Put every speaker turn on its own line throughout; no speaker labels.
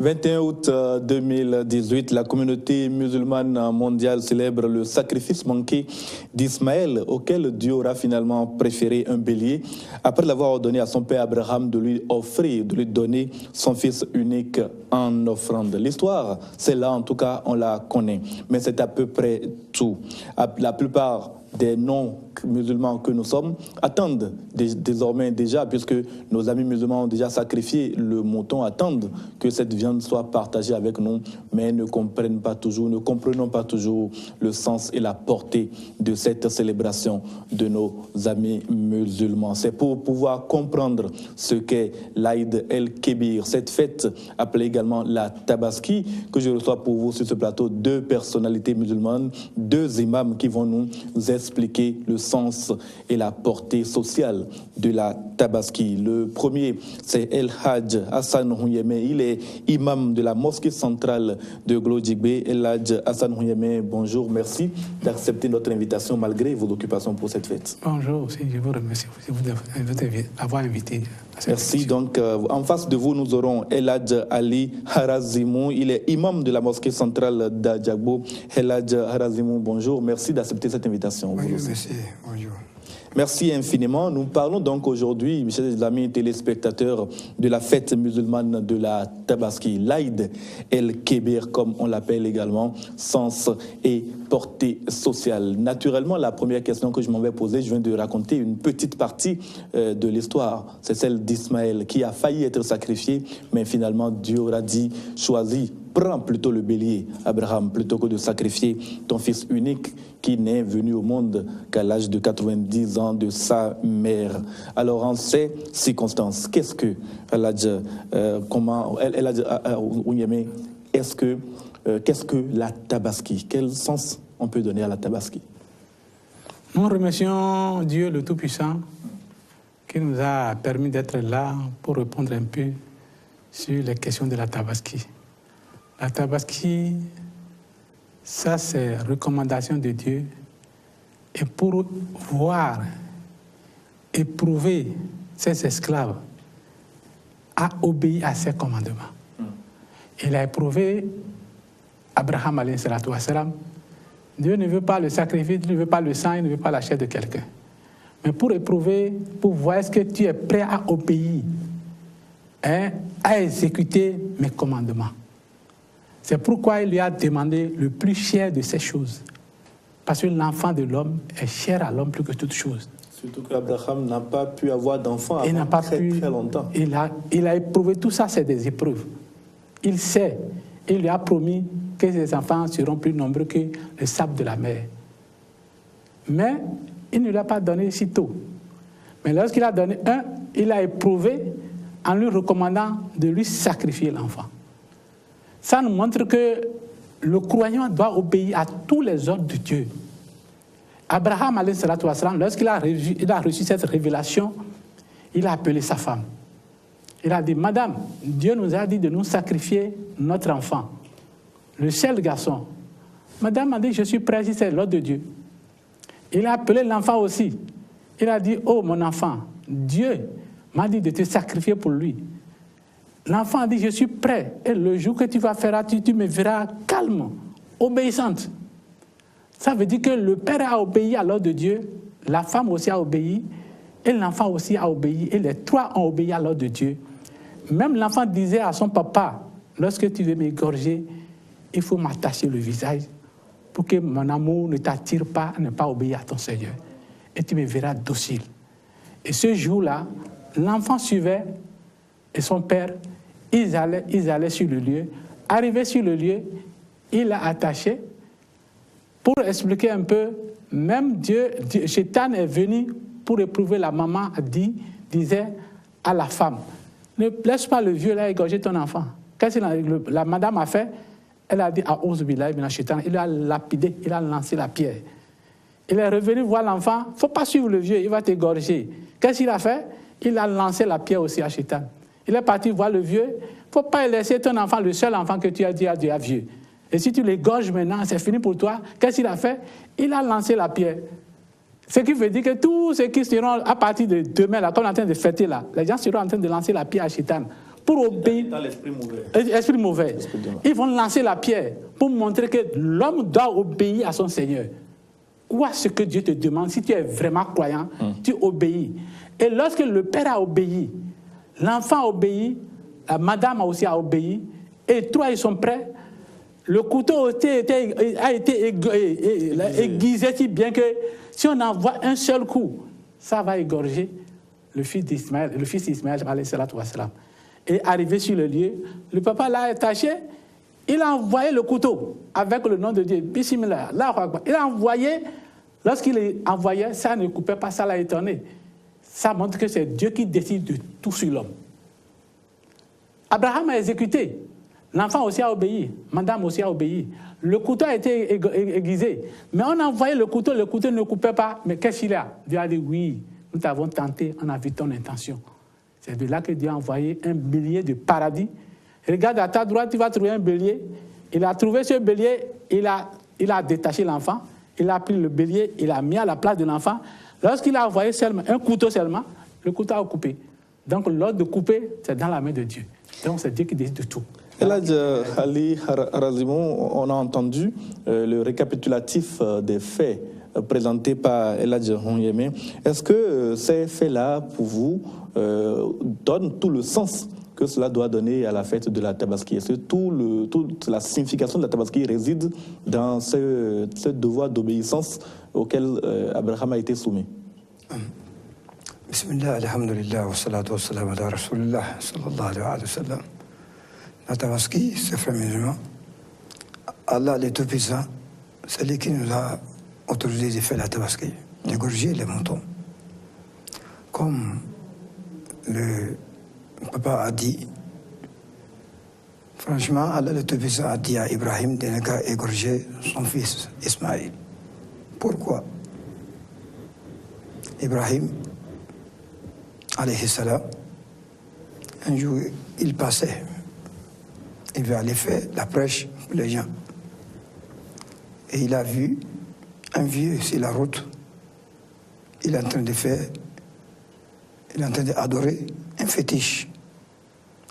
21 août 2018, la communauté musulmane mondiale célèbre le sacrifice manqué d'Ismaël, auquel Dieu aura finalement préféré un bélier, après l'avoir ordonné à son père Abraham de lui offrir, de lui donner son fils unique en offrande. L'histoire, celle-là en tout cas, on la connaît, mais c'est à peu près tout. La plupart des non-musulmans que nous sommes attendent désormais déjà, puisque nos amis musulmans ont déjà sacrifié le mouton, attendent que cette viande soit partagée avec nous, mais ne comprenons pas toujours le sens et la portée de cette célébration de nos amis musulmans. C'est pour pouvoir comprendre ce qu'est l'Aïd el-Kébir, cette fête appelée également la Tabaski, que je reçois pour vous sur ce plateau deux personnalités musulmanes, deux imams qui vont nous expliquer le sens et la portée sociale de la Tabaski. Le premier, c'est El Hadj Hassan Houyeme. Il est imam de la mosquée centrale de Glodjigbe. El Hadj Hassan Houyeme, bonjour, merci d'accepter notre invitation malgré vos occupations pour cette fête.
Bonjour, je vous remercie de vous avoir invité.
Merci. Donc, en face de vous, nous aurons El Hadj Ali Harazimou. Il est imam de la mosquée centrale d'Adjagbo. El Hadj Harazimou, bonjour, merci d'accepter cette invitation.
Bonjour, merci. Bonjour.
Merci infiniment. Nous parlons donc aujourd'hui, mes chers amis téléspectateurs, de la fête musulmane de la Tabaski, l'Aïd el-Kébir, comme on l'appelle également, sens et portée sociale. Naturellement, la première question que je m'en vais poser, je viens de raconter une petite partie de l'histoire. C'est celle d'Ismaël qui a failli être sacrifié, mais finalement Dieu aura dit, choisis, prends plutôt le bélier, Abraham, plutôt que de sacrifier ton fils unique qui n'est venu au monde qu'à l'âge de 90 ans de sa mère. Alors, en ces circonstances, qu'est-ce que qu'est-ce que la Tabaski? Quel sens on peut donner à la Tabaski?
Nous remercions Dieu le Tout-Puissant qui nous a permis d'être là pour répondre un peu sur les questions de la Tabaski. La Tabaski, ça c'est recommandation de Dieu et pour voir, éprouver ses esclaves à obéir à ses commandements. Il a éprouvé Abraham alayhi salatu wassalam. Dieu ne veut pas le sacrifice, il ne veut pas le sang, il ne veut pas la chair de quelqu'un. Mais pour éprouver, pour voir est-ce que tu es prêt à obéir, à exécuter mes commandements. C'est pourquoi il lui a demandé le plus cher de ces choses. Parce que l'enfant de l'homme est cher à l'homme plus que toute chose.
Surtout qu'Abraham n'a pas pu avoir d'enfant avant très longtemps.
Il a éprouvé tout ça, c'est des épreuves. Il sait, il lui a promis que ses enfants seront plus nombreux que le sable de la mer. Mais il ne lui a pas donné si tôt. Mais lorsqu'il a donné un, il a éprouvé en lui recommandant de lui sacrifier l'enfant. Ça nous montre que le croyant doit obéir à tous les ordres de Dieu. Abraham, lorsqu'il a reçu cette révélation, il a appelé sa femme. Il a dit, Madame, Dieu nous a dit de nous sacrifier notre enfant, le seul garçon. Madame a dit, je suis prêt si c'est l'ordre de Dieu. Il a appelé l'enfant aussi. Il a dit, oh mon enfant, Dieu m'a dit de te sacrifier pour lui. L'enfant a dit, je suis prêt. Et le jour que tu vas faire, tu me verras calme, obéissante. Ça veut dire que le père a obéi à l'ordre de Dieu, la femme aussi a obéi, et l'enfant aussi a obéi, et les trois ont obéi à l'ordre de Dieu. Même l'enfant disait à son papa, lorsque tu veux m'égorger, il faut m'attacher le visage pour que mon amour ne t'attire pas à ne pas obéir à ton Seigneur. Et tu me verras docile. Et ce jour-là, l'enfant suivait et son père, ils allaient sur le lieu. Arrivé sur le lieu, il l'a attaché. Pour expliquer un peu, même Dieu, Chétan est venu pour éprouver la maman, disait à la femme, ne laisse pas le vieux là égorger ton enfant. Qu'est-ce que la madame a fait? Elle a dit à Ouzbillah, il a lapidé, il a lancé la pierre. Il est revenu voir l'enfant, il ne faut pas suivre le vieux, il va t'égorger. Qu'est-ce qu'il a fait? Il a lancé la pierre aussi à Chétan. Il est parti voir le vieux, il ne faut pas laisser ton enfant, le seul enfant que tu as dit à vieux. Et si tu l'égorges maintenant, c'est fini pour toi. Qu'est-ce qu'il a fait? Il a lancé la pierre. Ce qui veut dire que tous ceux qui seront à partir de demain, là, comme on est en train de fêter là, les gens seront en train de lancer la pierre à Chétan pour obéir.
Dans l'esprit mauvais.
Esprit mauvais. Ils vont lancer la pierre pour montrer que l'homme doit obéir à son Seigneur. Quoi ce que Dieu te demande, si tu es vraiment croyant, tu obéis. Et lorsque le père a obéi, l'enfant a obéi, la madame a aussi obéi, et trois ils sont prêts. Le couteau a été aiguisé si bien que si on envoie un seul coup, ça va égorger le fils d'Ismaël, alayhi salatu wassalam. Et arrivé sur le lieu, le papa l'a attaché, il a envoyé le couteau avec le nom de Dieu. Bismillah, il a envoyé, lorsqu'il est envoyé, ça ne coupait pas, ça l'a étonné. Ça montre que c'est Dieu qui décide de tout sur l'homme. Abraham a exécuté. L'enfant aussi a obéi. Madame aussi a obéi. Le couteau a été aiguisé. Mais on a envoyé le couteau ne coupait pas. Mais qu'est-ce qu'il a? Dieu a dit oui, nous t'avons tenté, on a vu ton intention. C'est de là que Dieu a envoyé un bélier de paradis. Regarde à ta droite, tu vas trouver un bélier. Il a trouvé ce bélier, il a détaché l'enfant, il a pris le bélier, il l'a mis à la place de l'enfant. Lorsqu'il a envoyé seulement un couteau seulement, le couteau a coupé. Donc l'ordre de couper, c'est dans la main de Dieu. Donc c'est Dieu qui décide de tout.
Et là, Ali Harazimou, on a entendu le récapitulatif des faits présentés par Eladj Onyeme. Est-ce que ces faits-là, pour vous, donnent tout le sens que cela doit donner à la fête de la Tabaski? Est-ce que toute la signification de la Tabaski réside dans ce devoir d'obéissance auquel Abraham a été soumis?
Bismillah, alhamdulillah, wa salatu wa salam ala rasulillah, sallallahu alayhi wa sallam. La Tabaski, c'est frère musulman. Allah, le Tout-Puissant, c'est lui qui nous a autorisé de faire la Tabaski, d'égorger les moutons. Comme le papa a dit, franchement, Allah, le Tout-Puissant, a dit à Ibrahim de ne pas égorger son fils Ismaël. Pourquoi? Ibrahim, alayhi salam, un jour, il passait. Il veut aller faire la prêche pour les gens. Et il a vu un vieux sur la route. Il est en train d'adorer un fétiche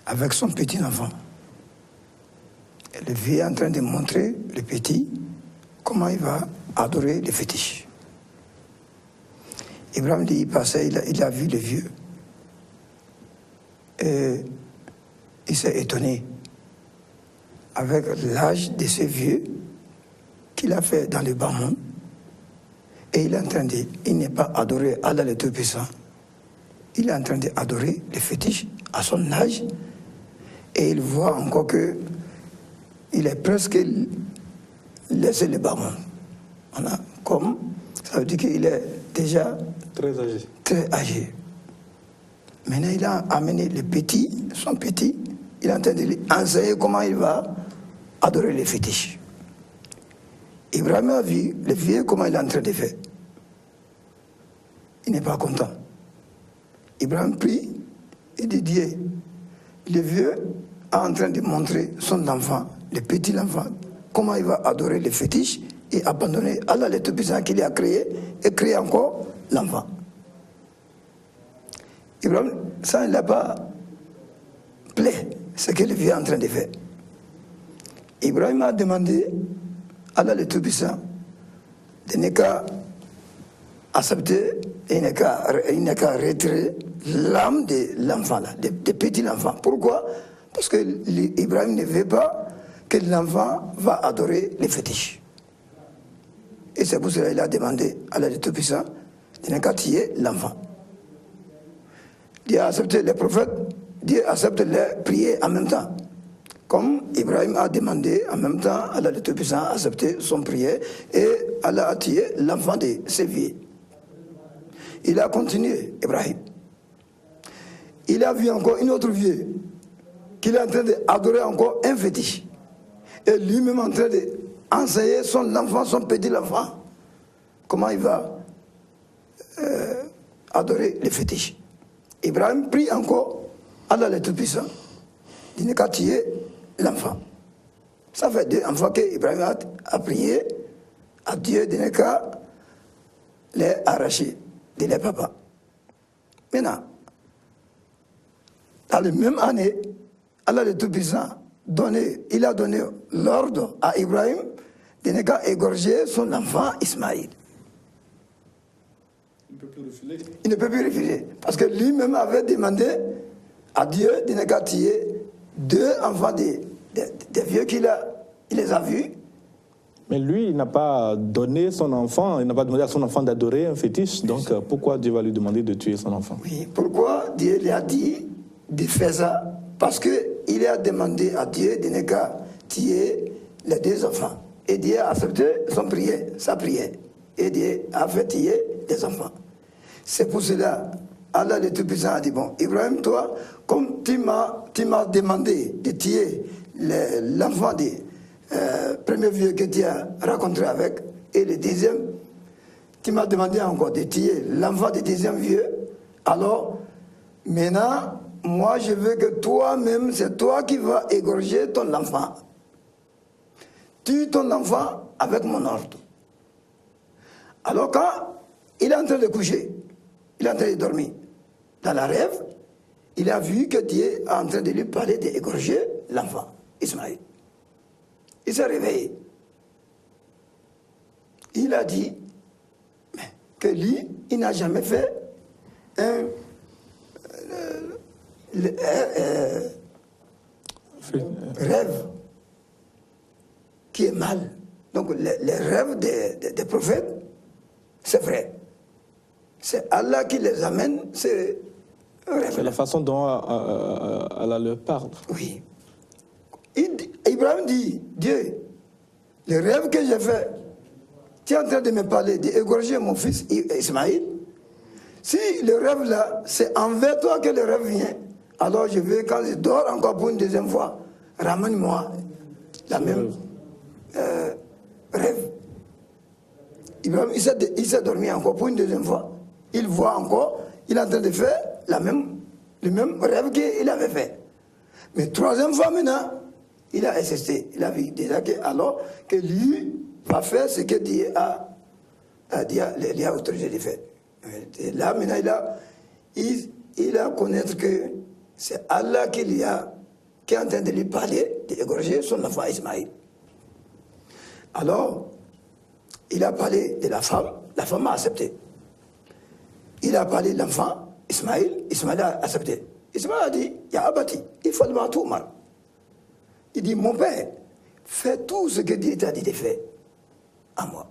avec son petit enfant. Et le vieux est en train de montrer le petit comment il va adorer le fétiche. Ibrahim dit, il passait, il a vu le vieux. Et il s'est étonné avec l'âge de ce vieux qu'il a fait dans le bas monde. Et il est en train de, il n'est pas adoré Allah le Tout-Puissant. Il est en train d'adorer les fétiches à son âge. Et il voit encore que il est presque laissé le bas monde. Voilà. Comme ça veut dire qu'il est déjà très âgé. Maintenant, il a amené le petit, son petit, il est en train de lui enseigner comment il va adorer les fétiches. Ibrahim a vu le vieux comment il est en train de faire. Il n'est pas content. Ibrahim prie et dit Dieu, le vieux est en train de montrer son enfant, le petit enfant, comment il va adorer les fétiches et abandonner Allah le Tout-Puissant qu'il a créé et créer encore l'enfant. Ibrahim, ça ne l'a pas plaît, ce que le vieux est en train de faire. Ibrahim a demandé à Allah le Tout-Puissant de ne qu'à accepter et il n'a qu'à retirer l'âme de l'enfant, de petit enfant. Pourquoi? Parce que Ibrahim ne veut pas que l'enfant va adorer les fétiches. Et c'est pour cela qu'il a demandé à Allah le Tout-Puissant de ne qu'à tuer l'enfant. Dieu a accepté les prophètes, Dieu accepte les prières en même temps. Comme Ibrahim a demandé en même temps, Allah le Tout-Puissant a accepté son prière et Allah a tué l'enfant de ses vieux. Il a continué, Ibrahim. Il a vu encore une autre vieux qu'il est en train d'adorer encore un fétiche. Et lui-même en train d'enseigner son enfant, son petit enfant, comment il va adorer les fétiches. Ibrahim prie encore Allah le Tout-Puissant. Il n'est qu'à tuer l'enfant. Ça fait 2 enfants que Ibrahim a prié à Dieu de ne qu'à les arracher de leur papa. Maintenant, dans la même année, Allah le Tout-Puissant, il a donné l'ordre à Ibrahim de ne pas égorger son enfant Ismaïl. Il ne peut plus refuser. Parce que lui-même avait demandé à Dieu de ne pas tuer 2 enfants des vieux il les a vus.
Mais lui, il n'a pas donné son enfant, il n'a pas demandé à son enfant d'adorer un fétiche. Donc pourquoi Dieu va lui demander de tuer son enfant?
Oui, pourquoi Dieu lui a dit de faire ça? Parce qu'il a demandé à Dieu de ne pas tuer les 2 enfants. Et Dieu a accepté sa prière. Et Dieu a fait tuer des enfants. C'est pour cela, Allah le Tout-Puissant a dit, bon, Ibrahim, toi, comme tu m'as demandé de tuer l'enfant des premier vieux que tu as rencontré avec, et le deuxième, tu m'as demandé encore de tuer l'enfant du deuxième vieux, alors, maintenant, moi je veux que toi-même, c'est toi qui vas égorger ton enfant. Tue ton enfant avec mon ordre. Alors quand il est en train de coucher, il est en train de dormir, dans la rêve, il a vu que Dieu est en train de lui parler d'égorger l'enfant, Ismaïl. Il s'est réveillé. Il a dit que lui, il n'a jamais fait un rêve qui est mal. Donc les rêves des prophètes, c'est vrai. C'est Allah qui les amène, c'est un rêve.
C'est la façon dont Allah leur parle.
Oui. Ibrahim dit, Dieu, le rêve que j'ai fait, tu es en train de me parler d'égorger mon fils Ismaïl. Si le rêve là, c'est envers toi que le rêve vient, alors je veux, quand je dors encore pour une deuxième fois, ramène-moi la même rêve. Ibrahim, il s'est dormi encore pour une deuxième fois. Il voit encore, il est en train de faire le même rêve qu'il avait fait. Mais 3e fois maintenant, il a insisté. Il a vu déjà que, alors que lui va faire ce que Dieu a autorisé de faire. Et là, maintenant, il a connaître que c'est Allah qui est en train de lui parler d'égorger son enfant Ismaïl. Alors, il a parlé de la femme a accepté. Il a parlé de l'enfant, Ismaïl a accepté. Ismaïl a dit, Ya Abati, il faut le matoumar. Il dit, mon père, fais tout ce que Dieu t'a dit de faire à moi.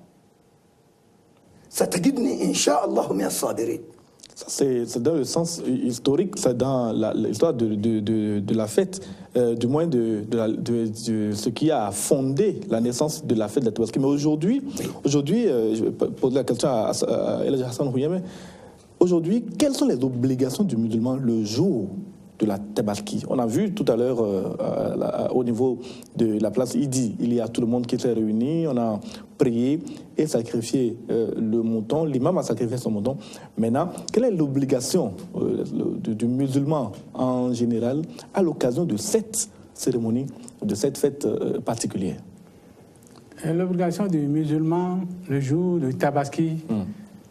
Ça te guide, Inch'Allah, min as-sabirin.
C'est dans le sens historique, c'est dans l'histoire de la fête, du moins de ce qui a fondé la naissance de la fête de la Tabaski. Mais aujourd'hui, je vais poser la question à El Hassan Houyeme. Aujourd'hui, quelles sont les obligations du musulman le jour de la Tabaski? On a vu tout à l'heure au niveau de la place Idi, il y a tout le monde qui s'est réuni, on a prié et sacrifié le mouton, l'imam a sacrifié son mouton. Maintenant, quelle est l'obligation du musulman en général à l'occasion de cette cérémonie, de cette fête particulière?
L'obligation du musulman le jour de Tabaski,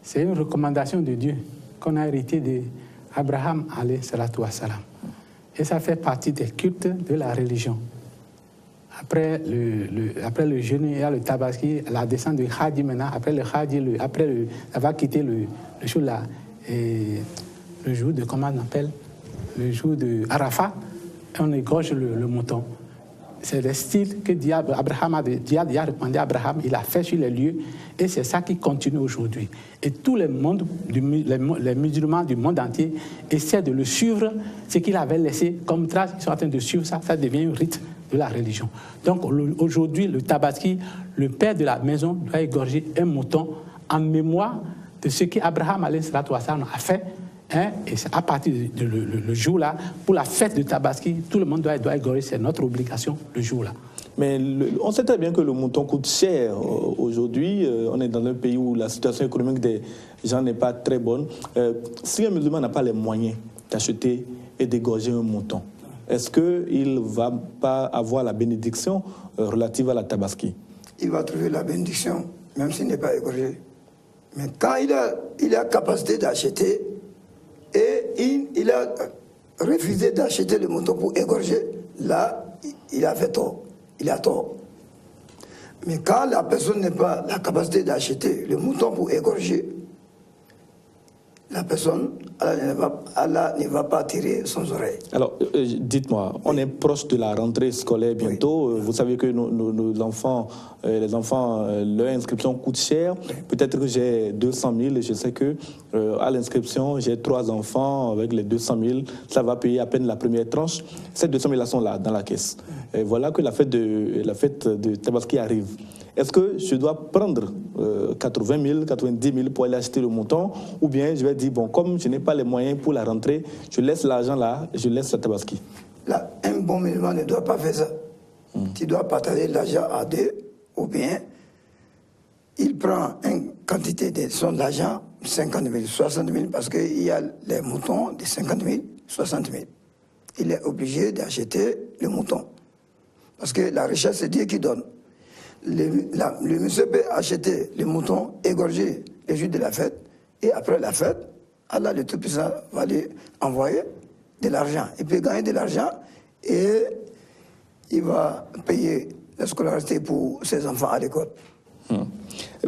c'est une recommandation de Dieu qu'on a hérité d'Abraham alayhi salatu wassalam. Et ça fait partie des cultes de la religion. Après le jeûne, il y a le Tabaski, la descente du Hadi maintenant. Après le Hadi, ça va quitter le jour là, le jour de, comment on appelle, le jour de Arafat, et on égorge le mouton. C'est le style que Dieu a répandu à Abraham, il a fait sur les lieux, et c'est ça qui continue aujourd'hui. Et tous les musulmans du monde entier essaient de le suivre, ce qu'il avait laissé comme trace, ils sont en train de suivre ça, ça devient un rite de la religion. Donc aujourd'hui, le Tabaski, le père de la maison doit égorger un mouton en mémoire de ce qu'Abraham a fait. Et c'est à partir de le jour-là, pour la fête de Tabaski, tout le monde doit égorger, c'est notre obligation le jour-là.
Mais on sait très bien que le mouton coûte cher aujourd'hui. On est dans un pays où la situation économique des gens n'est pas très bonne. Si un musulman n'a pas les moyens d'acheter et d'égorger un mouton, est-ce qu'il ne va pas avoir la bénédiction relative à la Tabaski?
Il va trouver la bénédiction, même s'il n'est pas égorgé. Mais quand il a capacité d'acheter, et il a refuser d'acheter le mouton pour égorger, là, il a fait tort. Il a tort. Mais quand la personne n'a pas la capacité d'acheter le mouton pour égorger, la personne, Allah ne va pas tirer son oreille.
Alors, dites-moi, on est proche de la rentrée scolaire bientôt. Oui. Vous savez que nos enfants, leur inscription coûte cher. Peut-être que j'ai 200 000 et je sais que à l'inscription, j'ai 3 enfants avec les 200 000. Ça va payer à peine la première tranche. Ces 200 000 là sont là, dans la caisse. Et voilà que la fête de Tabaski arrive. Est-ce que je dois prendre 80 000, 90 000 pour aller acheter le mouton, ou bien je vais dire, bon, comme je n'ai pas les moyens pour la rentrée, je laisse l'argent là, je laisse la Tabaski.
Là, un bon musulman ne doit pas faire ça. Tu dois partager l'argent à 2, ou bien il prend une quantité de son argent, 50 000, 60 000, parce qu'il y a les moutons de 50 000, 60 000. Il est obligé d'acheter le mouton. Parce que la richesse, c'est Dieu qui donne. Le monsieur peut acheter les moutons, égorger les jours de la fête, et après la fête, Allah le Tout-Puissant va lui envoyer de l'argent. Il peut gagner de l'argent et il va payer la scolarité pour ses enfants à l'école.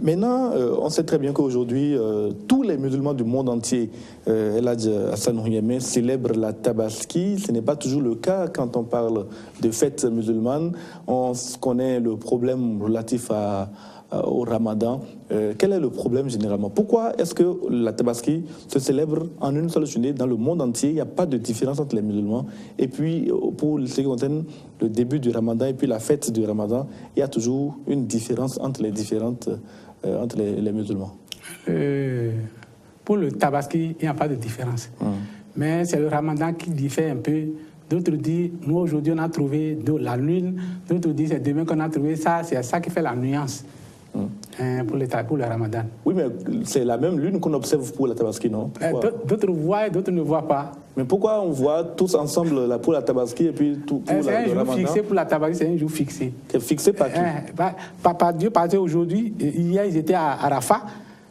Maintenant, on sait très bien qu'aujourd'hui, tous les musulmans du monde entier, El Hadj Hassan Ouyemé, célèbrent la Tabaski. Ce n'est pas toujours le cas quand on parle de fêtes musulmanes. On connaît le problème relatif au Ramadan. Quel est le problème généralement? Pourquoi est-ce que la Tabaski se célèbre en une seule journée dans le monde entier? Il n'y a pas de différence entre les musulmans. Et puis, pour ce qui concerne le début du Ramadan et puis la fête du Ramadan, il y a toujours une différence entre les entre les musulmans.
Pour le Tabaski, il n'y a pas de différence. Mais c'est le Ramadan qui diffère un peu. D'autres disent, nous aujourd'hui on a trouvé la lune. D'autres disent, c'est demain qu'on a trouvé ça. C'est ça qui fait la nuance. Pour le Ramadan.
Oui, mais c'est la même lune qu'on observe pour la Tabaski, non?
D'autres voient et d'autres ne voient pas.
Mais pourquoi on voit tous ensemble là, pour la Tabaski et puis tout pour le Ramadan?
C'est un jour fixé pour la Tabaski, c'est un jour fixé.
C'est fixé par qui?
Par Dieu, parce qu'aujourd'hui, hier ils étaient à Arafat.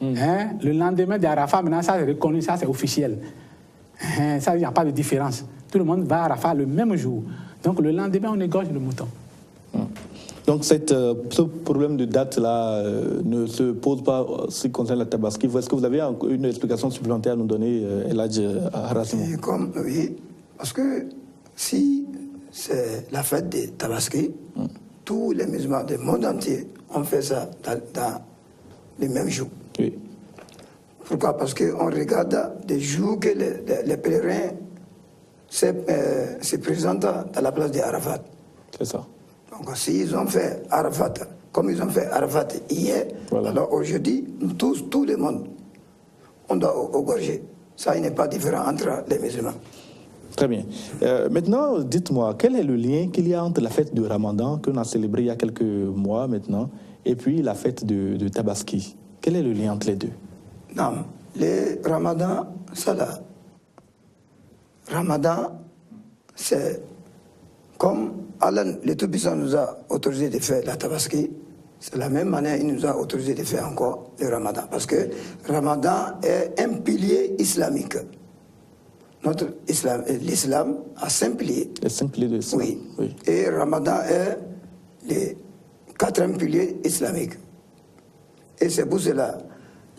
Le lendemain d'Arafat, maintenant ça c'est reconnu, ça c'est officiel. Ça, il n'y a pas de différence. Tout le monde va à Arafat le même jour. Donc le lendemain, on égorge le mouton.
Donc ce problème de date-là ne se pose pas en ce qui concerne la Tabaski. Est-ce que vous avez une explication supplémentaire à nous donner, El Hadj Hassan?
Oui, parce que si c'est la fête de Tabaski, tous les musulmans du monde entier ont fait ça dans les mêmes jours.
Oui.
Pourquoi? Parce qu'on regarde des jours que les pèlerins se présentent dans la place d'Arafat.
C'est ça.
Donc s'ils ont fait Arafat, comme ils ont fait Arafat hier, voilà. Alors aujourd'hui, tout le monde, on doit égorger. Ça, il n'est pas différent entre les musulmans.
Très bien. Maintenant, dites-moi, quel est le lien qu'il y a entre la fête du Ramadan, qu'on a célébrée il y a quelques mois maintenant, et puis la fête de Tabaski? Quel est le lien entre les deux?
Non, le Ramadan, ça là. Ramadan, c'est comme Allah, le Tout-Puissant nous a autorisé de faire la Tabaski, c'est la même manière qu'il nous a autorisé de faire encore le Ramadan. Parce que le Ramadan est un pilier islamique. L'islam a 5 piliers.
Les 5 piliers de l'islam.
Oui. Et le Ramadan est le 4e pilier islamique. Et c'est pour cela,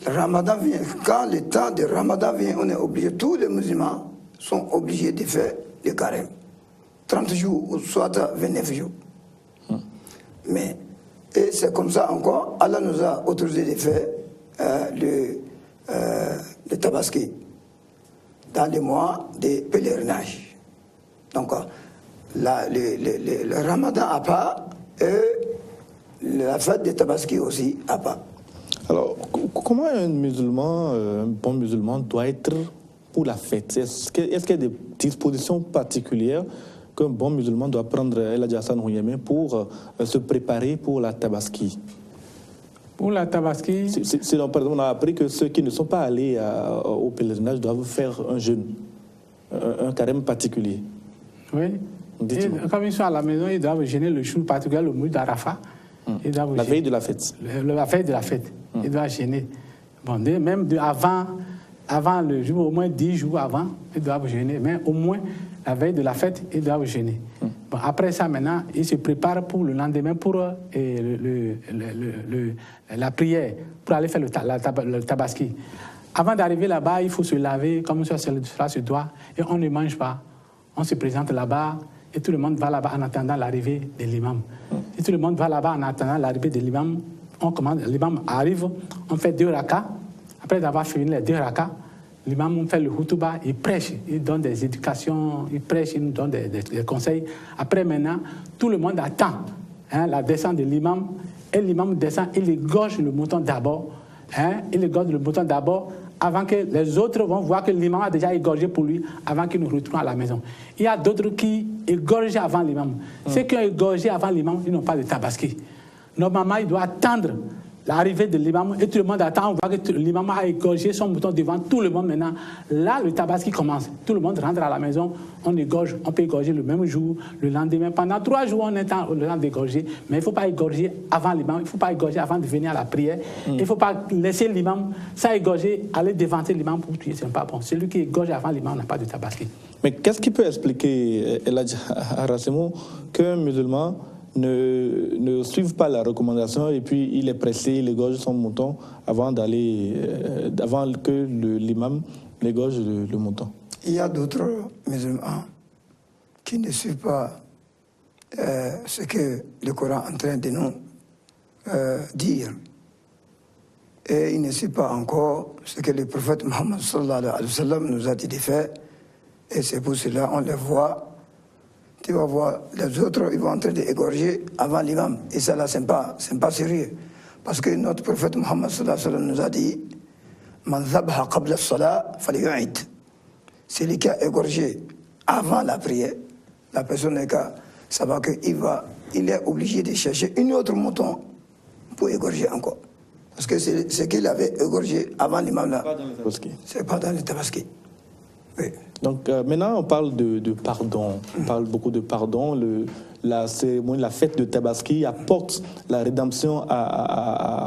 le Ramadan vient, quand le temps de Ramadan vient, on est obligé, tous les musulmans sont obligés de faire le carême. 30 jours ou soit 29 jours. Et c'est comme ça encore, Allah nous a autorisé de faire le Tabaski dans les mois de pèlerinage. Donc, le Ramadan à part et la fête de Tabaski aussi à part.
Alors, comment un bon musulman doit être pour la fête? Est-ce qu'il y a des dispositions particulières qu'un bon musulman doit prendre, El Hadj Hassan Ouyemé, pour se préparer pour la Tabaski?
Pour la Tabaski...
Pardon, on a appris que ceux qui ne sont pas allés au pèlerinage doivent faire un jeûne, un carême particulier.
Oui. Comme ils sont à la maison, ils doivent jeûner le jour particulier, le mois d'Arafat.
La veille de la fête.
La veille de la fête. Ils doivent jeûner. Bon, même avant le jour, au moins 10 jours avant, ils doivent jeûner. Mais au moins la veille de la fête, ils doivent jeûner. Bon, après ça, maintenant, ils se préparent pour le lendemain pour la prière, pour aller faire le tabaski. Avant d'arriver là-bas, il faut se laver comme ça se doit, et on ne mange pas. On se présente là-bas, et tout le monde va là-bas en attendant l'arrivée de l'imam. Si tout le monde va là-bas en attendant l'arrivée de l'imam, l'imam arrive, on fait 2 rakas. Après avoir fini les 2 rakas, l'imam fait le hutuba, il prêche, il donne des éducations, il prêche, il nous donne des conseils. Après maintenant, tout le monde attend la descente de l'imam, et l'imam descend, il égorge le mouton d'abord. Il égorge le mouton d'abord avant que les autres vont voir que l'imam a déjà égorgé pour lui avant qu'il nous retourne à la maison. Il y a d'autres qui égorgent avant l'imam. Ceux qui ont égorgé avant l'imam, ils n'ont pas de tabaski. Normalement, il doit attendre l'arrivée de l'imam et tout le monde attend. On voit que l'imam a égorgé son mouton devant tout le monde maintenant. Là, le tabaski commence. Tout le monde rentre à la maison, on égorge, on peut égorger le même jour, le lendemain. Pendant 3 jours, on est le temps d'égorger. Mais il ne faut pas égorger avant l'imam, il ne faut pas égorger avant de venir à la prière. Il ne faut pas laisser l'imam, ça égorger, aller devancer l'imam pour tuer, ce n'est pas bon. Celui qui égorge avant l'imam n'a pas de tabaski.
Mais qu'est-ce qui peut expliquer, Eladj Arasemo, qu'un musulman ne suivent pas la recommandation et puis il est pressé, il égorge son mouton avant que l'imam égorge le mouton.
Il y a d'autres musulmans qui ne suivent pas ce que le Coran est en train de nous dire. Et ils ne suivent pas encore ce que le prophète Mohammed sallallahu alayhi wa sallam nous a dit de faire. Et c'est pour cela on les voit. Tu vas voir, les autres, ils vont en train d'égorger avant l'imam. Et ça, là, c'est pas sérieux. Parce que notre prophète Mohammed sallallahu alayhi wa sallam nous a dit Man zabha qabla as-salah falyu'id. Celui qui a égorgé avant la prière, la personne n'est qu'à savoir qu'il est obligé de chercher une autre mouton pour égorger encore. Parce que c'est ce qu'il avait égorgé avant l'imam là. C'est pas dans le tabaski. Oui.
Donc maintenant on parle de pardon, on parle beaucoup de pardon. La cérémonie, la fête de Tabaski apporte la rédemption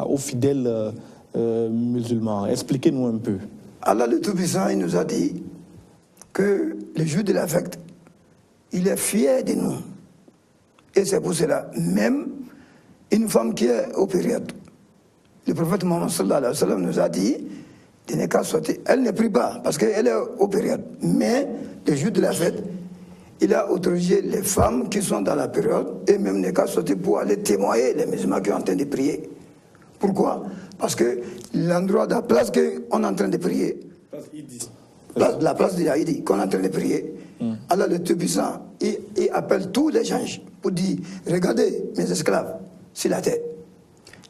aux fidèles musulmans. Expliquez-nous un peu.
Allah le Tout-Puissant, il nous a dit que le jour de la fête, il est fier de nous. Et c'est pour cela, même une femme qui est au période, le prophète Mohammed sallallahu alayhi wa sallam nous a dit de ne qu'à sortir. Elle ne prie pas parce qu'elle est au période. Mais le jour de la fête, il a autorisé les femmes qui sont dans la période et même ne qu'à sortir pour aller témoigner les musulmans qui sont en train de prier. Pourquoi? Parce que l'endroit de la place qu'on est en train de prier, la place de l'Aïdi qu'on est en train de prier, Allah le Tout-Puissant, il appelle tous les gens pour dire, regardez mes esclaves sur la terre.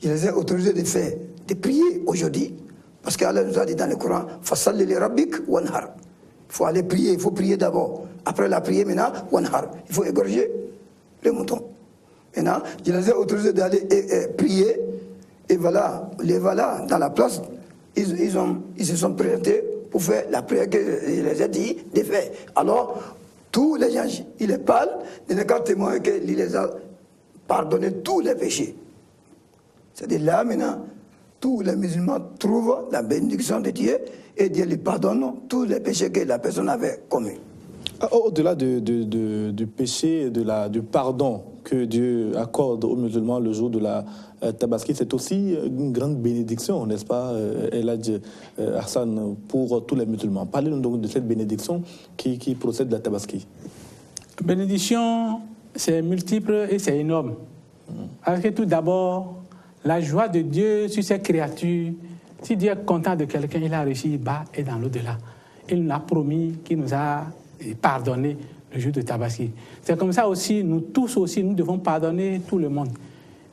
Il les a autorisés de prier aujourd'hui. Parce qu'Allah nous a dit dans le Coran, Fasalli li rabbik wanhar. Il faut aller prier, il faut prier d'abord. Après la prière, maintenant, wanhar. Il faut égorger le mouton. Maintenant, il les a autorisés d'aller prier. Et voilà, les voilà dans la place. Ils se sont présentés pour faire la prière qu'il les a dit de faire. Alors, tous les gens, ils les parlent, il n'est qu'à témoigner qu'il les a pardonné tous les péchés. C'est-à-dire là, maintenant, tous les musulmans trouvent la bénédiction de Dieu et Dieu lui pardonne tous les péchés que la personne avait commis.
Au-delà du péché, du pardon que Dieu accorde aux musulmans le jour de la Tabaski, c'est aussi une grande bénédiction, n'est-ce pas, Eladj Hassan, pour tous les musulmans. Parlez-nous donc de cette bénédiction qui procède de la Tabaski.
Bénédiction, c'est multiple et c'est énorme. Parce que tout d'abord, la joie de Dieu sur ses créatures, si Dieu est content de quelqu'un, il a réussi bas et dans l'au-delà. Il nous a promis qu'il nous a pardonné le jour de Tabaski. C'est comme ça aussi, nous tous aussi, nous devons pardonner tout le monde.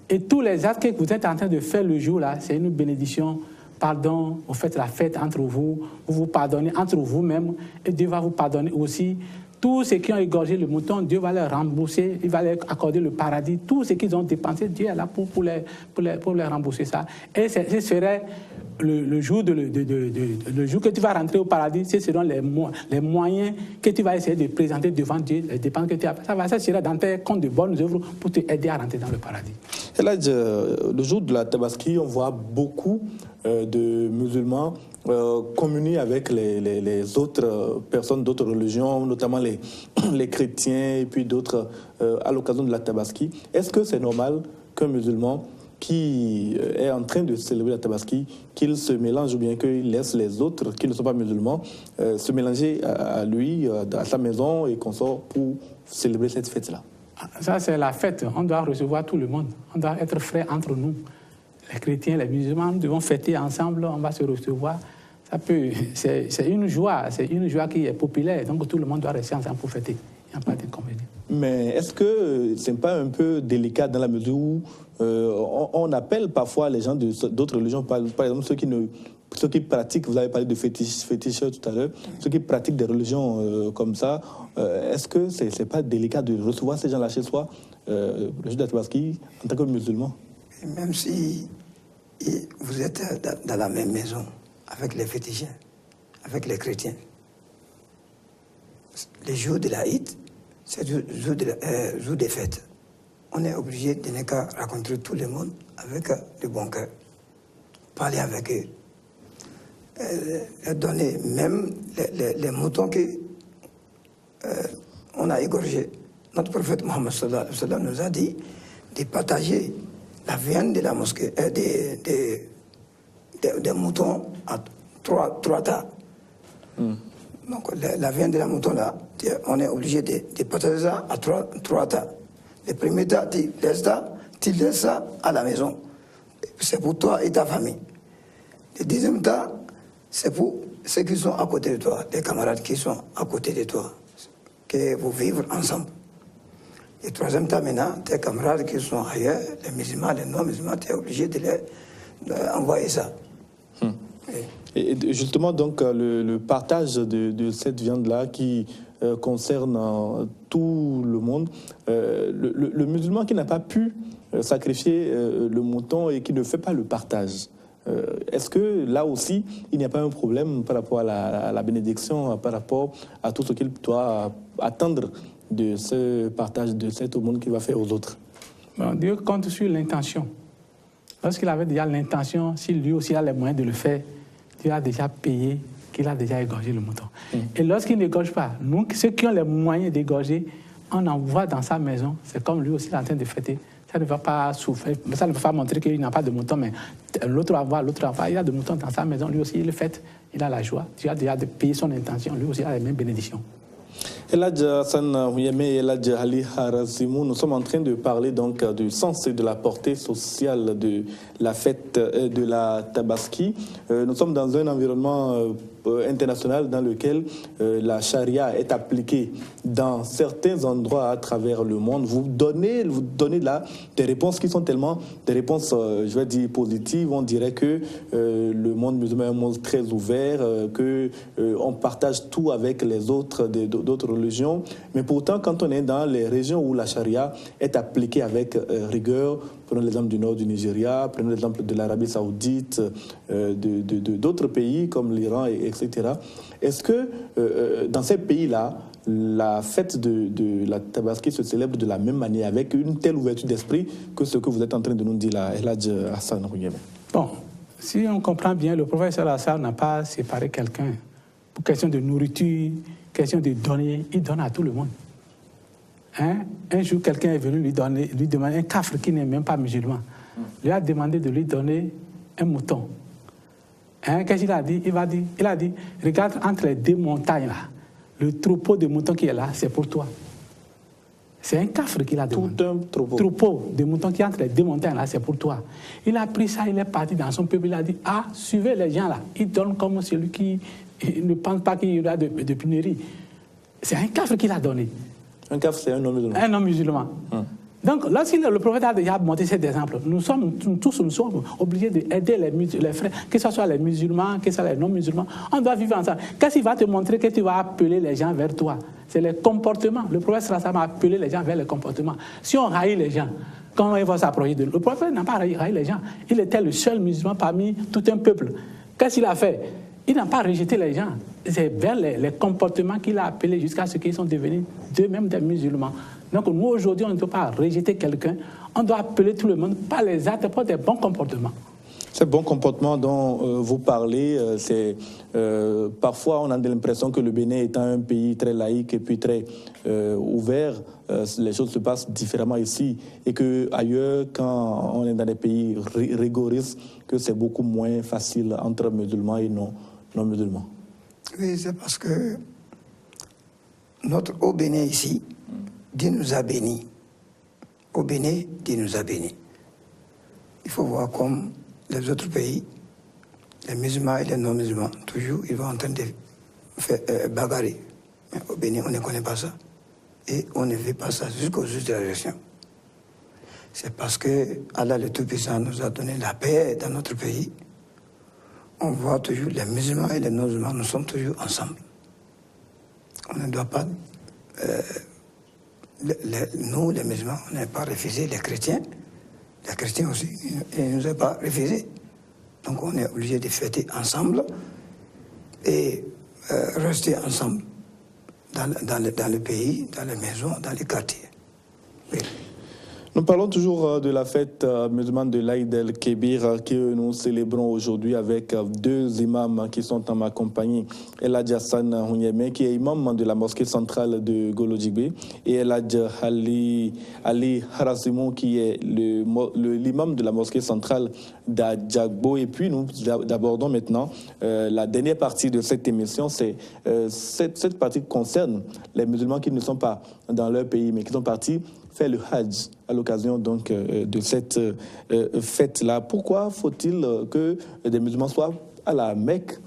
Et tous les actes que vous êtes en train de faire le jour-là, c'est une bénédiction. Pardon, vous faites la fête entre vous, vous vous pardonnez entre vous-même, et Dieu va vous pardonner aussi. Tous ceux qui ont égorgé le mouton, Dieu va leur rembourser, il va leur accorder le paradis. Tous ceux qu'ils ont dépensé, Dieu est là pour les rembourser ça. Et ce serait le jour que tu vas rentrer au paradis, ce seront les moyens que tu vas essayer de présenter devant Dieu, les dépenses que tu as fait. Ça sera dans tes comptes de bonnes œuvres pour t'aider à rentrer dans le paradis.
Et là, le jour de la Tabaski, on voit beaucoup de musulmans communient avec les autres personnes d'autres religions, notamment les chrétiens et puis d'autres à l'occasion de la Tabaski. Est-ce que c'est normal qu'un musulman qui est en train de célébrer la Tabaski, qu'il se mélange ou bien qu'il laisse les autres qui ne sont pas musulmans se mélanger à lui, à sa maison et qu'on sort pour célébrer cette fête-là?
Ça, c'est la fête. On doit recevoir tout le monde. On doit être frères entre nous. Les chrétiens, les musulmans, nous devons fêter ensemble, on va se recevoir. C'est une joie qui est populaire, donc tout le monde doit rester ensemble pour fêter. Il n'y a pas d'inconvénient.
Mais est-ce que ce n'est pas un peu délicat dans la mesure où on appelle parfois les gens d'autres religions, par exemple ceux qui pratiquent, vous avez parlé de féticheurs tout à l'heure, ceux qui pratiquent des religions comme ça, est-ce que ce n'est pas délicat de recevoir ces gens-là chez soi, le jour de la Tabaski, en tant que musulman?
Même si vous êtes dans la même maison avec les fétichiens, avec les chrétiens, les jours de la Eid, c'est le jour des fêtes. On est obligé de ne qu'à rencontrer tout le monde avec le bon cœur, parler avec eux, leur donner même les moutons qu'on a égorgés. Notre prophète Mohammed sallallahu alayhi wa sallam nous a dit de partager la viande de la mosquée, des moutons à trois tas. Donc la viande de la mouton là, on est obligé de partager ça à trois tas. Le premier tas, tu laisses ça à la maison. C'est pour toi et ta famille. Le deuxième tas, c'est pour ceux qui sont à côté de toi, les camarades qui sont à côté de toi, que vous vivez ensemble. Le troisième tas maintenant, tes camarades qui sont ailleurs, les musulmans, les non-musulmans, tu es obligé de leur envoyer ça.
Et justement, donc, le partage de cette viande-là qui concerne tout le monde, le musulman qui n'a pas pu sacrifier le mouton et qui ne fait pas le partage, est-ce que là aussi, il n'y a pas un problème par rapport à la bénédiction, par rapport à tout ce qu'il doit attendre de ce partage de cette aumône qu'il va faire aux autres?
Bon, Dieu compte sur l'intention. Lorsqu'il avait déjà l'intention, si lui aussi a les moyens de le faire, Dieu a déjà payé, qu'il a déjà égorgé le mouton. Et lorsqu'il n'égorge pas, nous, ceux qui ont les moyens d'égorger, on envoie dans sa maison, c'est comme lui aussi il est en train de fêter. Ça ne va pas souffrir, ça ne va pas montrer qu'il n'a pas de mouton, mais l'autre envoie, il a de moutons dans sa maison, lui aussi il le fête, il a la joie, Dieu a déjà payé son intention, lui aussi il a les mêmes bénédictions.
Eladj Hassan Houyeme et Eladj Ali Harazimou, nous sommes en train de parler donc du sens et de la portée sociale de la fête de la Tabaski. Nous sommes dans un environnement international dans lequel la charia est appliquée dans certains endroits à travers le monde. Vous donnez là des réponses qui sont tellement des réponses, je vais dire, positives. On dirait que le monde musulman est un monde très ouvert, qu'on partage tout avec les autres d'autres religions. Mais pourtant, quand on est dans les régions où la charia est appliquée avec rigueur, prenons l'exemple du nord du Nigeria, prenons l'exemple de l'Arabie saoudite, d'autres pays comme l'Iran, etc. Est-ce que dans ces pays-là, la fête de la Tabaski se célèbre de la même manière, avec une telle ouverture d'esprit que ce que vous êtes en train de nous dire là, Eladj Hassan Houyeme? Bon,
si on comprend bien, le prophète Hassan n'a pas séparé quelqu'un. Pour question de nourriture, question de donner, il donne à tout le monde. Un jour, quelqu'un est venu lui demander, un kafir qui n'est même pas musulman, lui a demandé de lui donner un mouton. Qu'est-ce qu'il a dit? Il a dit, regarde entre les deux montagnes là, le troupeau de moutons qui est là, c'est pour toi. C'est un kafir qui l'a demandé.
Tout un
troupeau de moutons qui est entre les deux montagnes là, c'est pour toi. Il a pris ça, il est parti dans son peuple, il a dit, suivez les gens là, ils donnent comme celui qui ne pense pas qu'il y aura de pénurie. C'est un kafir qui l'a donné.
Un kafir, c'est un homme musulman.
Un homme musulman. Donc, lorsque le prophète a déjà montré cet exemple, nous sommes obligés d'aider les frères, que ce soit les musulmans, que ce soit les non-musulmans. On doit vivre ensemble. Qu'est-ce qui va te montrer que tu vas appeler les gens vers toi? C'est les comportements. Le prophète sallallahu alayhi wa sallam a appelé les gens vers les comportements. Si on haït les gens, comment ils vont s'approcher de nous? Le prophète n'a pas haï les gens. Il était le seul musulman parmi tout un peuple. Qu'est-ce qu'il a fait? Il n'a pas rejeté les gens. C'est vers les comportements qu'il a appelés jusqu'à ce qu'ils sont devenus d'eux-mêmes des musulmans. Donc nous, aujourd'hui, on ne doit pas rejeter quelqu'un. On doit appeler tout le monde par les actes, par des bons comportements.
Ce bon comportement dont vous parlez, parfois on a l'impression que le Bénin étant un pays très laïque et puis très ouvert, les choses se passent différemment ici et qu'ailleurs, quand on est dans des pays rigoristes, que c'est beaucoup moins facile entre musulmans et non-musulmans.
Oui, c'est parce que au Bénin ici, Dieu nous a bénis. Au Bénin, Dieu nous a bénis. Il faut voir comme les autres pays, les musulmans et les non-musulmans, toujours, ils vont en train de faire bagarrer. Mais au Bénin, on ne connaît pas ça. Et on ne fait pas ça jusqu'au juge de la gestion. C'est parce que Allah le Tout-Puissant nous a donné la paix dans notre pays. On voit toujours les musulmans et les non-musulmans, nous sommes toujours ensemble. On ne doit pas... nous, les musulmans, on n'a pas refusé les chrétiens. Les chrétiens aussi, ils ne nous ont pas refusé. Donc on est obligé de fêter ensemble et rester ensemble dans le pays, dans les maisons, dans les quartiers. Oui.
Nous parlons toujours de la fête musulmane de l'Aïd el-Kébir que nous célébrons aujourd'hui avec deux imams qui sont en ma compagnie. El Hadj Hassan Hunyeme, qui est imam de la mosquée centrale de Golo-Djibé, et El Hadj Ali Harasimou, qui est l'imam de la mosquée centrale d'Adjagbo. Et puis nous abordons maintenant la dernière partie de cette émission. Cette partie concerne les musulmans qui ne sont pas dans leur pays, mais qui sont partis faire le Hajj à l'occasion donc de cette fête-là. Pourquoi faut-il que des musulmans soient à la Mecque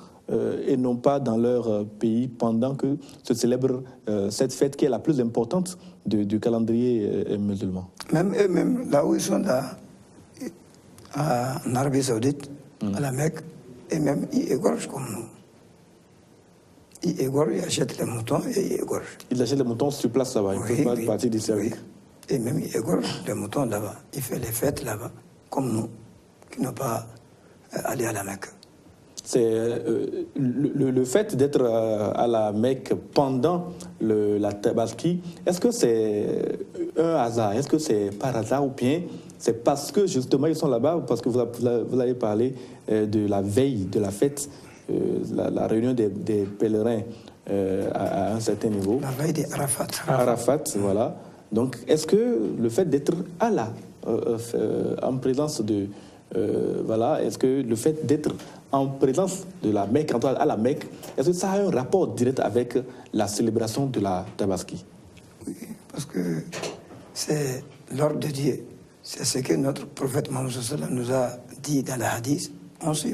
et non pas dans leur pays pendant que se célèbre cette fête qui est la plus importante du calendrier musulman?
Même eux-mêmes, là où ils sont là, en Arabie Saoudite, à la Mecque, et même ils égorgent comme nous. Ils égorgent, ils achètent les moutons et ils égorgent.
Ils achètent les moutons sur place là-bas, ils ne peuvent pas partir d'ici avec.
Et même ils égorgent les moutons là-bas. Ils font les fêtes là-bas, comme nous, qui n'ont pas allé à la Mecque.
C'est le fait d'être à la Mecque pendant la Tabaski, est-ce que c'est un hasard? Est-ce que c'est par hasard ou bien c'est parce que justement ils sont là-bas? Parce que vous avez parlé de la veille de la fête, la réunion des pèlerins à un certain niveau.
La veille des Arafat.
Arafat, voilà. Donc, est-ce que le fait d'être en présence de... est-ce que le fait d'être en présence de la Mecque, à la Mecque, est-ce que ça a un rapport direct avec la célébration de la Tabaski?
Oui, parce que c'est l'ordre de Dieu. C'est ce que notre prophète Mohammed nous a dit dans la hadith. On suit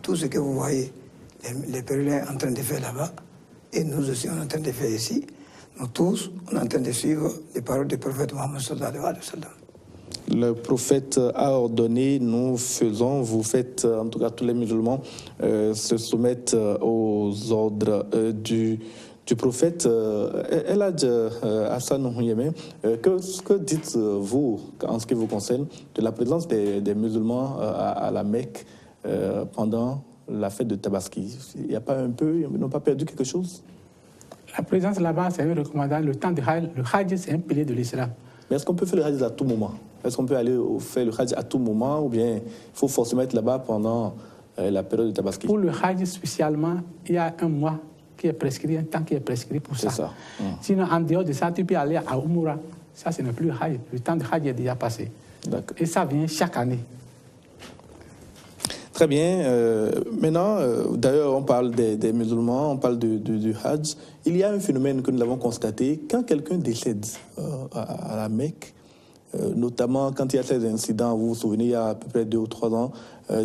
tout ce que vous voyez, les pèlerins en train de faire là-bas, et nous aussi on est en train de faire ici. Nous tous, on est en train de suivre les paroles du prophète Mohammed sallallahu alayhi wa sallam.
Le prophète a ordonné, vous faites, en tout cas tous les musulmans, se soumettent aux ordres du prophète. El Hadj Hassan Hunyeme, que dites-vous en ce qui vous concerne de la présence des musulmans à la Mecque pendant la fête de Tabaski? Il n'y a pas un peu, ils n'ont pas perdu quelque chose?
La présence là-bas, c'est un recommandant. Le temps de Hajj, le Hajj, c'est un pilier de l'islam.
Mais est-ce qu'on peut faire le Hajj à tout moment? Est-ce qu'on peut aller faire le Hajj à tout moment ou bien il faut forcément être là-bas pendant la période de Tabaski?
Pour le Hajj spécialement, il y a un mois qui est prescrit, un temps qui est prescrit pour ça.
C'est ça.
Sinon, en dehors de ça, tu peux aller à Umura. Ça, ce n'est plus le Hajj. Le temps de Hajj est déjà passé.
D'accord.
Et ça vient chaque année.
Très bien. Maintenant, d'ailleurs, on parle des musulmans, on parle du Hajj. Il y a un phénomène que nous avons constaté. Quand quelqu'un décède à la Mecque, notamment quand il y a ces incidents, vous vous souvenez, il y a à peu près 2 ou 3 ans,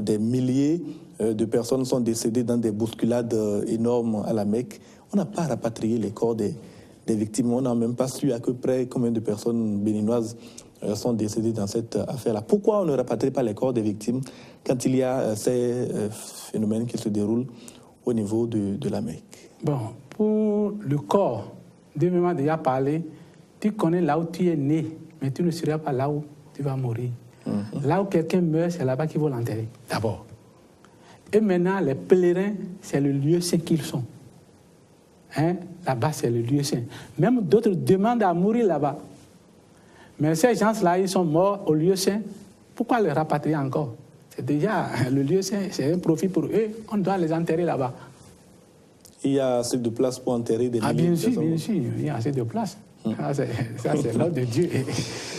des milliers de personnes sont décédées dans des bousculades énormes à la Mecque. On n'a pas rapatrié les corps des victimes. On n'a même pas su à peu près combien de personnes béninoises sont décédées dans cette affaire-là. Pourquoi on ne rapatrie pas les corps des victimes quand il y a ces phénomènes qui se déroulent au niveau de la Mecque?
Bon, pour le corps, Dieu m'a déjà parlé, tu connais là où tu es né, mais tu ne seras pas là où tu vas mourir. Là où quelqu'un meurt, c'est là-bas qu'il faut l'enterrer, d'abord. Et maintenant, les pèlerins, c'est le lieu saint qu'ils sont. Hein? Là-bas, c'est le lieu saint. Même d'autres demandent à mourir là-bas. Mais ces gens-là, ils sont morts au lieu saint. Pourquoi les rapatrier encore? C'est déjà, le lieu, c'est un profit pour eux. On doit les enterrer là-bas.
Il y a assez de place pour enterrer des milliers de personnes.
Bien sûr, il y a assez de place. Ça, c'est l'ordre de Dieu.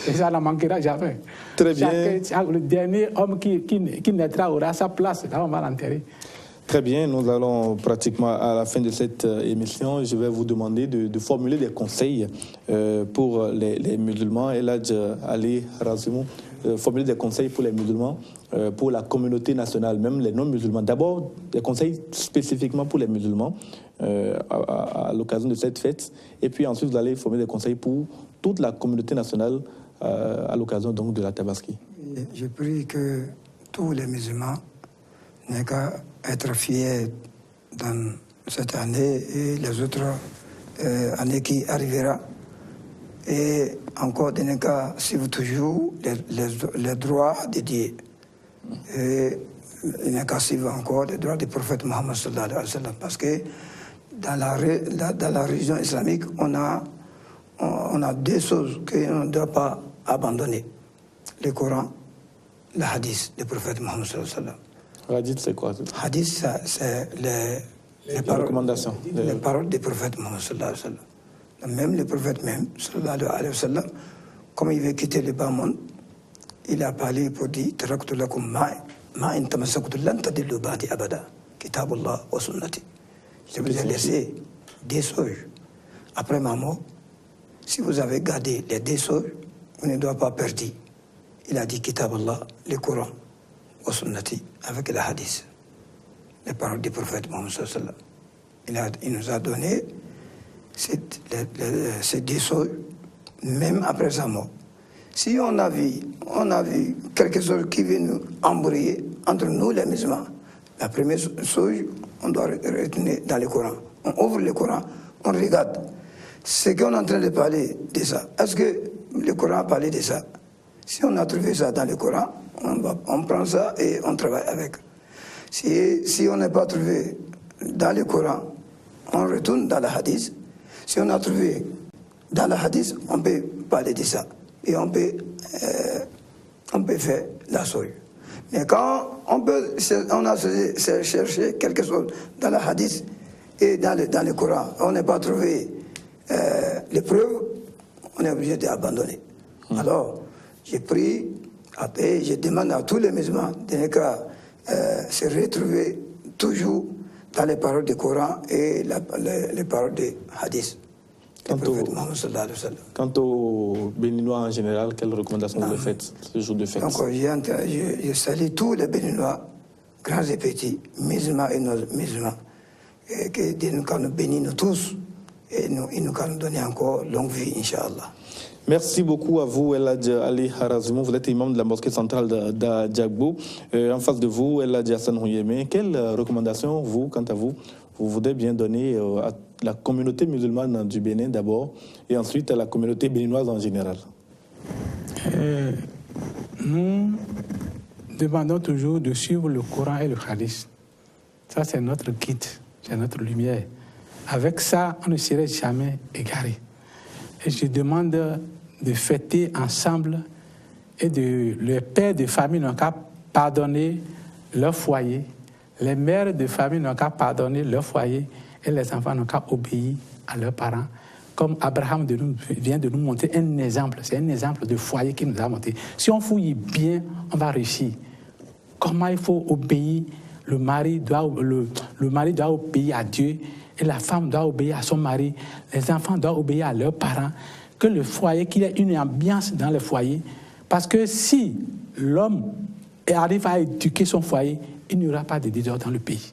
Et ça ne manquera jamais.
Très bien.
Le dernier homme qui naîtra aura sa place. Là, on va l'enterrer.
Très bien, nous allons pratiquement à la fin de cette émission. Je vais vous demander de formuler des conseils pour les musulmans. Eladj Ali Harazimou, formuler des conseils pour les musulmans, pour la communauté nationale, même les non-musulmans. D'abord, des conseils spécifiquement pour les musulmans à l'occasion de cette fête. Et puis ensuite, vous allez formuler des conseils pour toute la communauté nationale à l'occasion donc de la Tabaski.
Je prie que tous les musulmans n'aient qu'à être fiers dans cette année et les autres années qui arriveront. Et encore, de ne qu'à suivre toujours les droits de Dieu. Et il n'y a qu'à suivre encore les droits du prophète Mohammed sallallahu alayhi wa sallam. Parce que dans la religion islamique, on a deux choses qu'on ne doit pas abandonner. Le Coran, le hadith du prophète Mohammed sallallahu alayhi wa sallam.
Hadith, c'est quoi?
Hadith, c'est les
recommandations.
Les paroles des prophètes Mohammed sallallahu alayhi wa sallam. Même le prophète même, sallallahu alayhi wa sallam, comme il veut quitter le bas monde, il a parlé pour dire Taraktu lakum ma in tamassaktu lan tadillu ba'di abada. Kitabullah wa sunnati. Je vous ai laissé des choses. Après ma mort, si vous avez gardé les deux choses, vous ne doit pas perdre. Il a dit Kitabullah, le Coran, wa sunnati, avec le hadith, les paroles du prophète Mohammed sallallahu alayhi wa sallam. Il nous a donné ces deux choses, même après sa mort. Si on a vu quelque chose qui vient nous embrouiller entre nous les musulmans, la première chose, on doit retenir dans le Coran. On ouvre le Coran, on regarde. Ce qu'on est en train de parler de ça, est-ce que le Coran a parlé de ça? Si on a trouvé ça dans le Coran, on prend ça et on travaille avec. Si on n'a pas trouvé dans le Coran, on retourne dans le hadith. Si on a trouvé dans le hadith, on peut parler de ça. Et on peut faire la chose. Mais quand on a cherché quelque chose dans le hadith et dans le Coran, on n'a pas trouvé les preuves, on est obligé d'abandonner. Alors, j'ai pris, après, je demande à tous les musulmans de ne qu'à se retrouver toujours dans les paroles du Coran et les paroles du hadith.
Quant aux Béninois en général, quelles recommandations vous faites ce jour de fête?
Donc, je salue tous les Béninois, grands et petits, musulmans et non-musulmans, et que Dieu nous bénisse tous et nous nous donner encore longue vie, Inch'Allah.
Merci beaucoup à vous, Eladj Ali Harazimou. Vous êtes imam de la mosquée centrale d'Adjagbo. En face de vous, Eladj Hassan Houyeme. Quelles recommandations, vous, quant à vous, vous voudrez bien donner à la communauté musulmane du Bénin d'abord et ensuite à la communauté béninoise en général?
Nous demandons toujours de suivre le Coran et le hadith. Ça, c'est notre guide, c'est notre lumière. Avec ça, on ne serait jamais égaré. Et je demande de fêter ensemble et les pères de famille n'ont qu'à pardonner leur foyer. Les mères de famille n'ont qu'à pardonner leur foyer et les enfants n'ont qu'à obéir à leurs parents. Comme Abraham vient de nous montrer un exemple, c'est un exemple de foyer qu'il nous a montré. Si on fouille bien, on va réussir. Comment il faut obéir? Le mari doit obéir à Dieu et la femme doit obéir à son mari. Les enfants doivent obéir à leurs parents. Que le foyer, qu'il y ait une ambiance dans le foyer. Parce que si l'homme arrive à éduquer son foyer, il n'y aura pas de désordre dans le pays.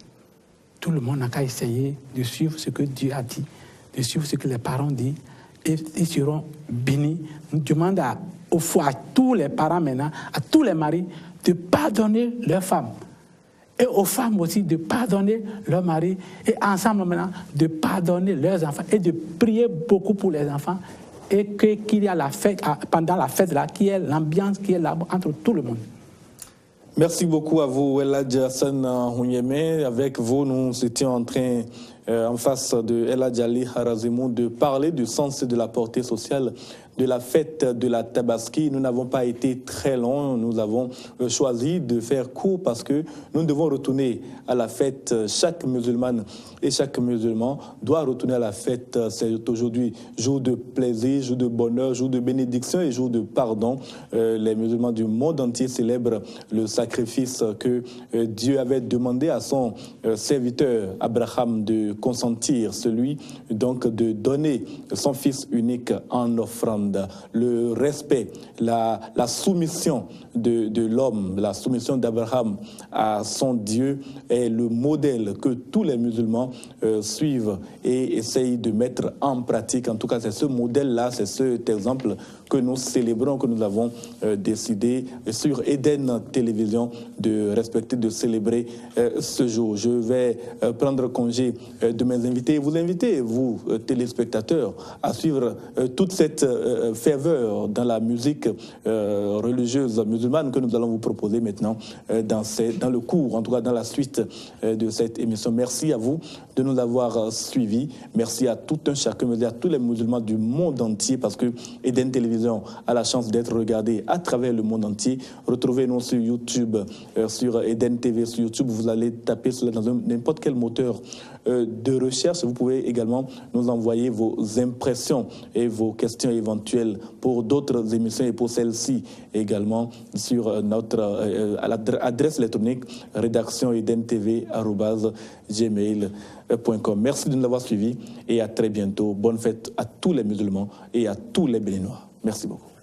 Tout le monde n'a qu'à essayer de suivre ce que Dieu a dit, de suivre ce que les parents disent, et ils seront bénis. On demande à tous les parents maintenant, à tous les maris, de pardonner leurs femmes. Et aux femmes aussi de pardonner leurs maris. Et ensemble maintenant, de pardonner leurs enfants et de prier beaucoup pour les enfants. Et qu'il y a la fête, pendant la fête là, qu'il y ait l'ambiance qui est là entre tout le monde.
Merci beaucoup à vous, Eladj Hassan Houyeme. Avec vous, nous étions en train, en face de Eladj Ali Harazimou, de parler du sens et de la portée sociale de la fête de la Tabaski. Nous n'avons pas été très longs, nous avons choisi de faire court parce que nous devons retourner à la fête. Chaque musulmane et chaque musulman doit retourner à la fête. C'est aujourd'hui jour de plaisir, jour de bonheur, jour de bénédiction et jour de pardon. Les musulmans du monde entier célèbrent le sacrifice que Dieu avait demandé à son serviteur Abraham de consentir, celui donc de donner son fils unique en offrande. Le respect, la soumission de l'homme, la soumission d'Abraham à son Dieu est le modèle que tous les musulmans suivent et essayent de mettre en pratique. En tout cas, c'est ce modèle-là, c'est cet exemple que nous célébrons, que nous avons décidé sur Eden Télévision de respecter, de célébrer ce jour. Je vais prendre congé de mes invités et vous inviter, vous, téléspectateurs, à suivre toute cette ferveur dans la musique religieuse musulmane que nous allons vous proposer maintenant dans le cours, en tout cas dans la suite de cette émission. Merci à vous de nous avoir suivis. Merci à tout un chacun, merci à tous les musulmans du monde entier parce que Eden Télévision a la chance d'être regardée à travers le monde entier. Retrouvez-nous sur YouTube, sur Eden TV, sur YouTube. Vous allez taper cela dans n'importe quel moteur de recherche. Vous pouvez également nous envoyer vos impressions et vos questions éventuelles pour d'autres émissions et pour celle-ci également sur notre adresse électronique rédaction-edentv@gmail.com. Merci de nous avoir suivis et à très bientôt. Bonne fête à tous les musulmans et à tous les Béninois. Merci beaucoup.